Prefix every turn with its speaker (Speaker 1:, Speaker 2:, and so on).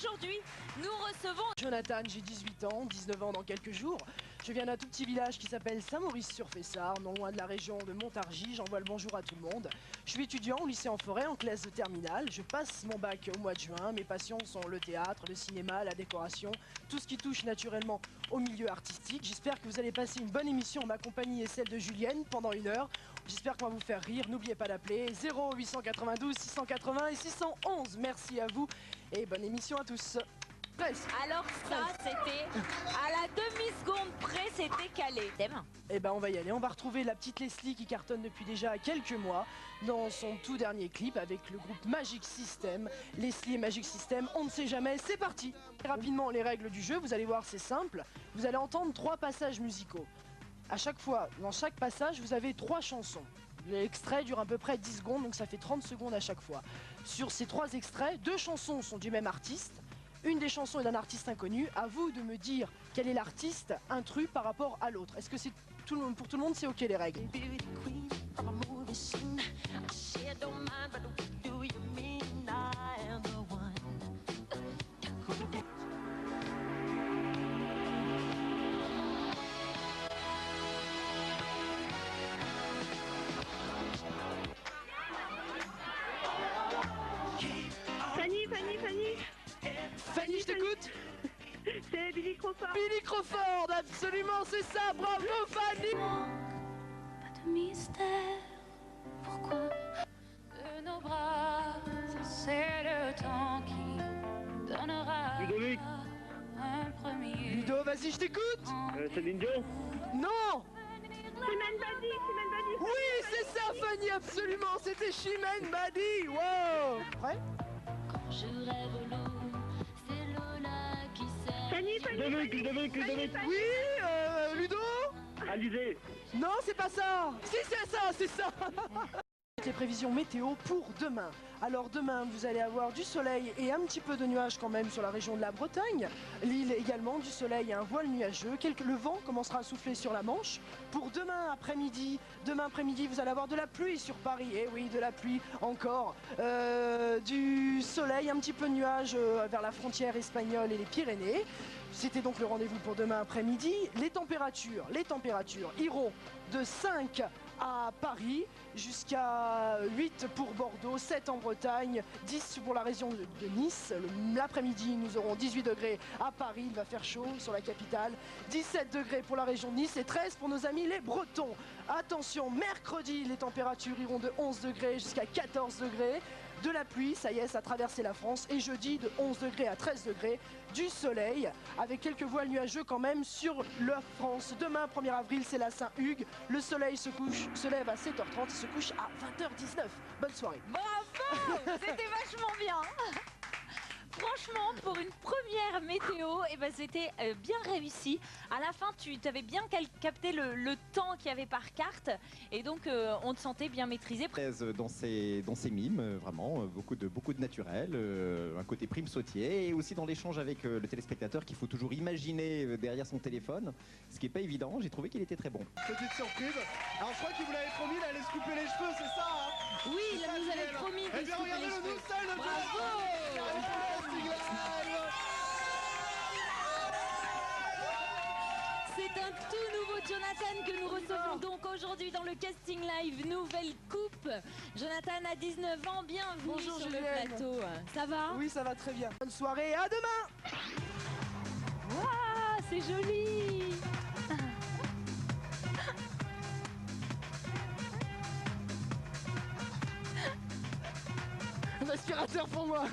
Speaker 1: Aujourd'hui, nous recevons
Speaker 2: Jonathan, j'ai 18 ans, 19 ans dans quelques jours. Je viens d'un tout petit village qui s'appelle Saint-Maurice-sur-Fessard, non loin de la région de Montargis. J'envoie le bonjour à tout le monde. Je suis étudiant au lycée en forêt en classe de terminale. Je passe mon bac au mois de juin. Mes passions sont le théâtre, le cinéma, la décoration, tout ce qui touche naturellement au milieu artistique. J'espère que vous allez passer une bonne émission en ma compagnie et celle de Julienne pendant 1 heure. J'espère qu'on va vous faire rire. N'oubliez pas d'appeler 0892 680 et 611. Merci à vous et bonne émission à tous. Presque.
Speaker 1: Alors ça, c'était à la demi-seconde près, c'était calé. Thème.
Speaker 2: Eh ben on va y aller, on va retrouver la petite Leslie qui cartonne depuis déjà quelques mois dans son tout dernier clip avec le groupe Magic System. Leslie et Magic System, on ne sait jamais, c'est parti. Rapidement les règles du jeu, vous allez voir c'est simple, vous allez entendre 3 passages musicaux. À chaque fois, dans chaque passage, vous avez 3 chansons. L'extrait dure à peu près 10 secondes, donc ça fait 30 secondes à chaque fois. Sur ces 3 extraits, 2 chansons sont du même artiste. Une des chansons est d'un artiste inconnu. À vous de me dire quel est l'artiste intrus par rapport à l'autre. Est-ce que c'est tout le monde, pour tout le monde, c'est ok les règles? Fanny, je t'écoute.
Speaker 3: C'est Billy Crawford.
Speaker 2: Billy Crawford, absolument, c'est ça, bravo Fanny.
Speaker 4: Pas de mystère, pourquoi de nos bras, c'est le temps qui donnera
Speaker 3: Ludovic.
Speaker 4: un premier.
Speaker 2: Ludo, vas-y, je t'écoute.
Speaker 3: Céline Dion.
Speaker 2: Non.
Speaker 3: Chimène Badi.
Speaker 2: Oui, c'est ça Fanny, absolument, c'était Chimène Badi. Wow. Prêt?
Speaker 4: Quand je rêve l'eau, c'est Lola qui sait.
Speaker 3: Ludovic.
Speaker 2: Oui, Ludo.
Speaker 3: Alizé.
Speaker 2: Non, c'est pas ça. Si, c'est ça. Les prévisions météo pour demain. Alors demain, vous allez avoir du soleil et un petit peu de nuages quand même sur la région de la Bretagne. L'île également, du soleil et un voile nuageux. Le vent commencera à souffler sur la Manche. Pour demain après-midi, vous allez avoir de la pluie sur Paris. Eh oui, de la pluie encore. Du soleil, un petit peu de nuages vers la frontière espagnole et les Pyrénées. C'était donc le rendez-vous pour demain après-midi. Les températures iront de 5 à Paris jusqu'à 8 pour Bordeaux, 7 en Bretagne, 10 pour la région de Nice. L'après-midi, nous aurons 18 degrés à Paris, il va faire chaud sur la capitale, 17 degrés pour la région de Nice et 13 pour nos amis les Bretons. Attention, mercredi, les températures iront de 11 degrés jusqu'à 14 degrés. De la pluie, ça y est, ça a traversé la France. Et jeudi, de 11 degrés à 13 degrés, du soleil, avec quelques voiles nuageux quand même sur la France. Demain, 1er avril, c'est la Saint-Hugues. Le soleil se lève à 7h30 et se couche à 20h19. Bonne soirée.
Speaker 1: Bravo, c'était vachement bien. Franchement, pour une première météo, eh ben, c'était bien réussi. À la fin, tu avais bien capté le temps qu'il y avait par carte. Et donc, on te sentait bien maîtrisé.
Speaker 5: Dans ses mimes, vraiment, beaucoup de naturel, un côté prime sautier. Et aussi dans l'échange avec le téléspectateur qu'il faut toujours imaginer derrière son téléphone. Ce qui n'est pas évident, j'ai trouvé qu'il était très bon.
Speaker 6: Petite surprise. Alors je crois qu'il vous l'avait promis, il allait se couper les cheveux, c'est ça hein?
Speaker 1: Oui, il nous avait promis de
Speaker 6: Eh bien
Speaker 1: se couper les
Speaker 6: regardez le
Speaker 1: cheveux.
Speaker 6: new style de
Speaker 1: Bravo. C'est un tout nouveau Jonathan que nous recevons donc aujourd'hui dans le casting live Nouvelle Coupe. Jonathan a 19 ans, bienvenue
Speaker 2: Bonjour,
Speaker 1: sur
Speaker 2: Julienne.
Speaker 1: le plateau. Ça va?
Speaker 2: Oui, ça va très bien. Bonne soirée et à demain.
Speaker 1: Waouh, c'est joli.
Speaker 2: Un aspirateur pour moi.